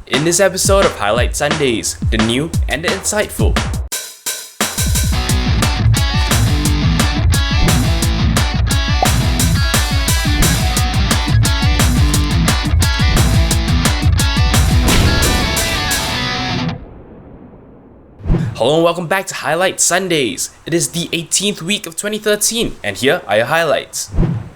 In this episode of Highlight Sundays, the new and the insightful. Hello and welcome back to Highlight Sundays. It is the 18th week of 2013 and here are your highlights.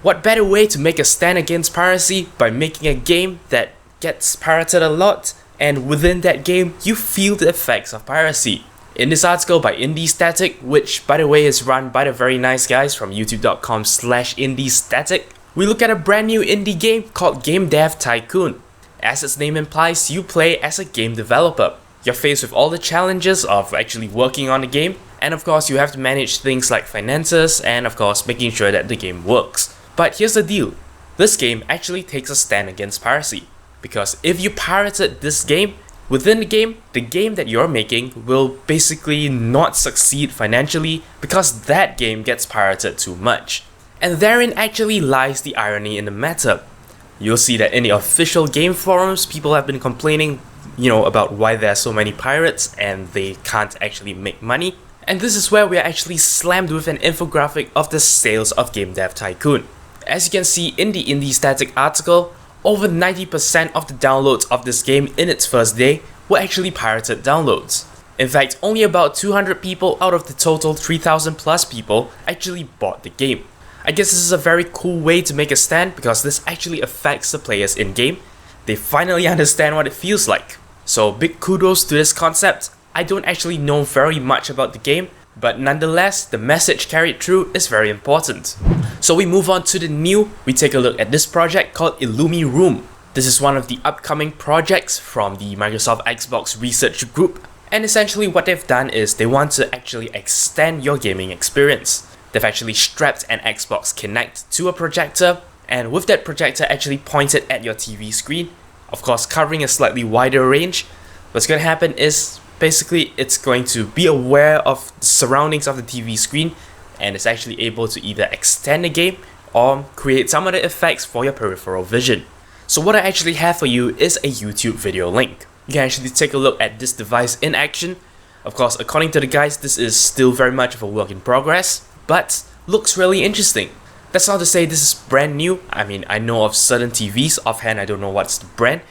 What better way to make a stand against piracy by making a game that gets pirated a lot, and within that game you feel the effects of piracy. In this article by Statik, which by the way is run by the very nice guys from youtube.com/Statik, we look at a brand new indie game called Game Dev Tycoon. As its name implies, you play as a game developer. You're faced with all the challenges of actually working on the game, and of course you have to manage things like finances and of course making sure that the game works. But here's the deal, this game actually takes a stand against piracy, because if you pirated this game, within the game that you're making will basically not succeed financially because that game gets pirated too much. And therein actually lies the irony in the matter. You'll see that in the official game forums, people have been complaining about why there are so many pirates and they can't actually make money. And this is where we are actually slammed with an infographic of the sales of Game Dev Tycoon. As you can see in the Statik article, over 90% of the downloads of this game in its first day were actually pirated downloads. In fact, only about 200 people out of the total 3,000 plus people actually bought the game. I guess this is a very cool way to make a stand because this actually affects the players in game. They finally understand what it feels like. So big kudos to this concept. I don't actually know very much about the game, but nonetheless, the message carried through is very important. So we move on to the new, we take a look at this project called IllumiRoom. This is one of the upcoming projects from the Microsoft Xbox research group, and essentially what they've done is they want to actually extend your gaming experience. They've actually strapped an Xbox Kinect to a projector, and with that projector actually pointed at your TV screen, of course covering a slightly wider range. What's going to happen is basically it's going to be aware of the surroundings of the TV screen and it's actually able to either extend the game or create some other effects for your peripheral vision. So what I actually have for you is a YouTube video link. You can actually take a look at this device in action. Of course, according to the guys, this is still very much of a work in progress, but looks really interesting. That's not to say this is brand new. I mean, I know of certain TVs, offhand I don't know what's the brand.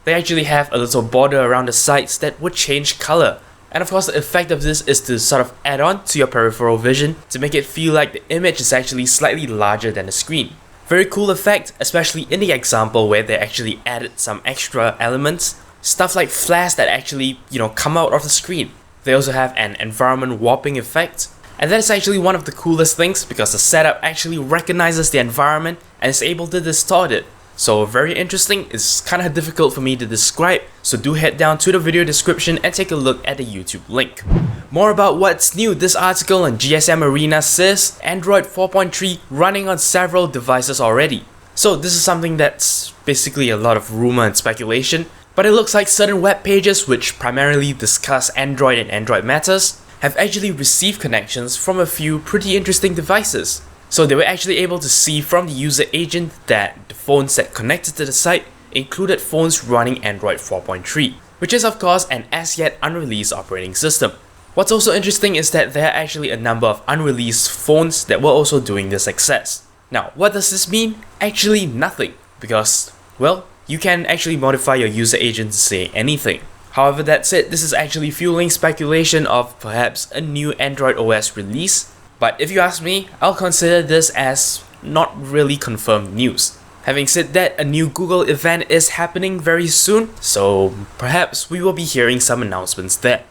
They actually have a little border around the sides that would change color. And of course the effect of this is to sort of add on to your peripheral vision to make it feel like the image is actually slightly larger than the screen. Very cool effect, especially in the example where they actually added some extra elements. Stuff like flares that actually, come out of the screen. They also have an environment warping effect. And that is actually one of the coolest things because the setup actually recognizes the environment and is able to distort it. So very interesting. It's kind of difficult for me to describe, so do head down to the video description and take a look at the YouTube link. More about what's new, this article on GSM Arena says Android 4.3 running on several devices already. So this is something that's basically a lot of rumor and speculation, but it looks like certain web pages which primarily discuss Android and Android matters have actually received connections from a few pretty interesting devices. So they were actually able to see from the user agent that the phones that connected to the site included phones running Android 4.3, which is of course an as yet unreleased operating system. What's also interesting is that there are actually a number of unreleased phones that were also doing this access. Now, what does this mean? Actually nothing, because, well, you can actually modify your user agent to say anything. However, that said, this is actually fueling speculation of perhaps a new Android OS release. But if you ask me, I'll consider this as not really confirmed news. Having said that, a new Google event is happening very soon, so perhaps we will be hearing some announcements there.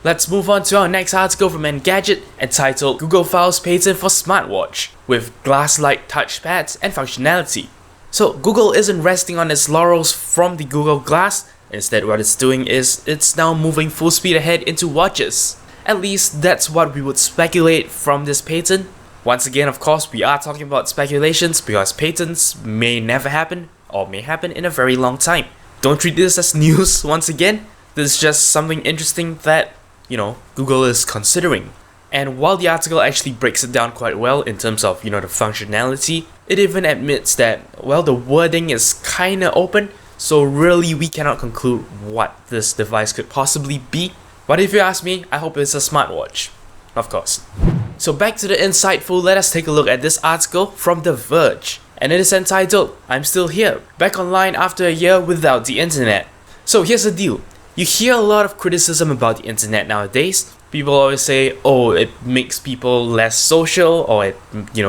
Let's move on to our next article from Engadget, entitled Google Files Patent for Smartwatch with Glass-like touchpads and functionality. So Google isn't resting on its laurels from the Google Glass. Instead, what it's doing is it's now moving full speed ahead into watches. At least that's what we would speculate from this patent. Once again, of course, we are talking about speculations because patents may never happen or may happen in a very long time. Don't treat this as news once again. This is just something interesting that, Google is considering. And while the article actually breaks it down quite well in terms of, the functionality, it even admits that, well, the wording is kinda open, so really we cannot conclude what this device could possibly be. But if you ask me, I hope it's a smartwatch. Of course. So back to the insightful, let us take a look at this article from The Verge. And it is entitled, "I'm Still Here, Back Online After a Year Without the Internet." So here's the deal. You hear a lot of criticism about the internet nowadays. People always say, oh, it makes people less social, or it,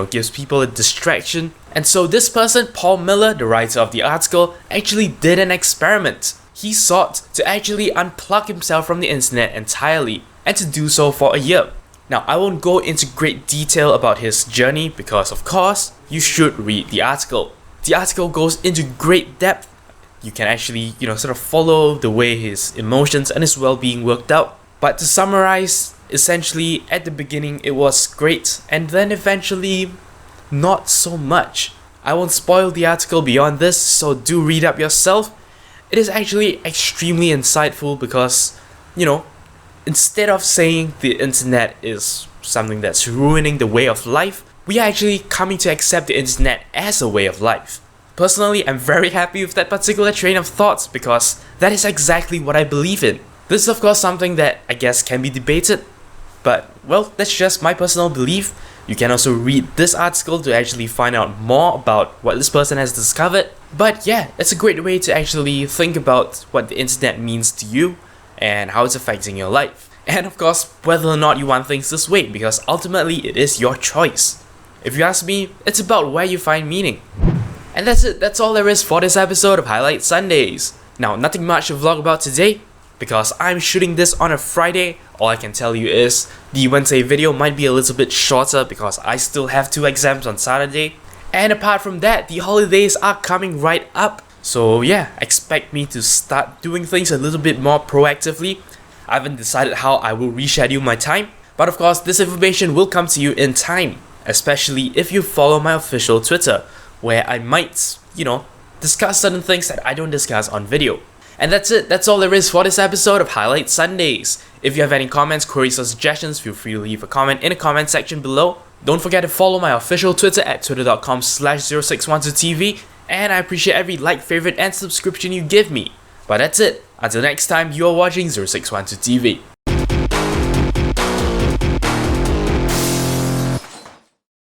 gives people a distraction. And so this person, Paul Miller, the writer of the article, actually did an experiment. He sought to actually unplug himself from the internet entirely, and to do so for a year. Now, I won't go into great detail about his journey because, of course, you should read the article. The article goes into great depth. You can actually, sort of follow the way his emotions and his well-being worked out. But to summarize, essentially, at the beginning it was great, and then eventually, not so much. I won't spoil the article beyond this, so do read up yourself. It is actually extremely insightful because, instead of saying the internet is something that's ruining the way of life, we are actually coming to accept the internet as a way of life. Personally, I'm very happy with that particular train of thoughts because that is exactly what I believe in. This is of course something that I guess can be debated, but well, that's just my personal belief. You can also read this article to actually find out more about what this person has discovered. But yeah, it's a great way to actually think about what the internet means to you and how it's affecting your life. And of course, whether or not you want things this way, because ultimately it is your choice. If you ask me, it's about where you find meaning. And that's it, that's all there is for this episode of Highlight Sundays. Now, nothing much to vlog about today, because I'm shooting this on a Friday. All I can tell you is, the Wednesday video might be a little bit shorter because I still have 2 exams on Saturday. And apart from that, the holidays are coming right up. So yeah, expect me to start doing things a little bit more proactively. I haven't decided how I will reschedule my time, but of course this information will come to you in time, especially if you follow my official Twitter, where I might, discuss certain things that I don't discuss on video. And that's it, that's all there is for this episode of Highlight Sundays. If you have any comments, queries or suggestions, feel free to leave a comment in the comment section below. Don't forget to follow my official Twitter at twitter.com/0612tv, and I appreciate every like, favorite and subscription you give me. But that's it, until next time, you are watching 0612TV.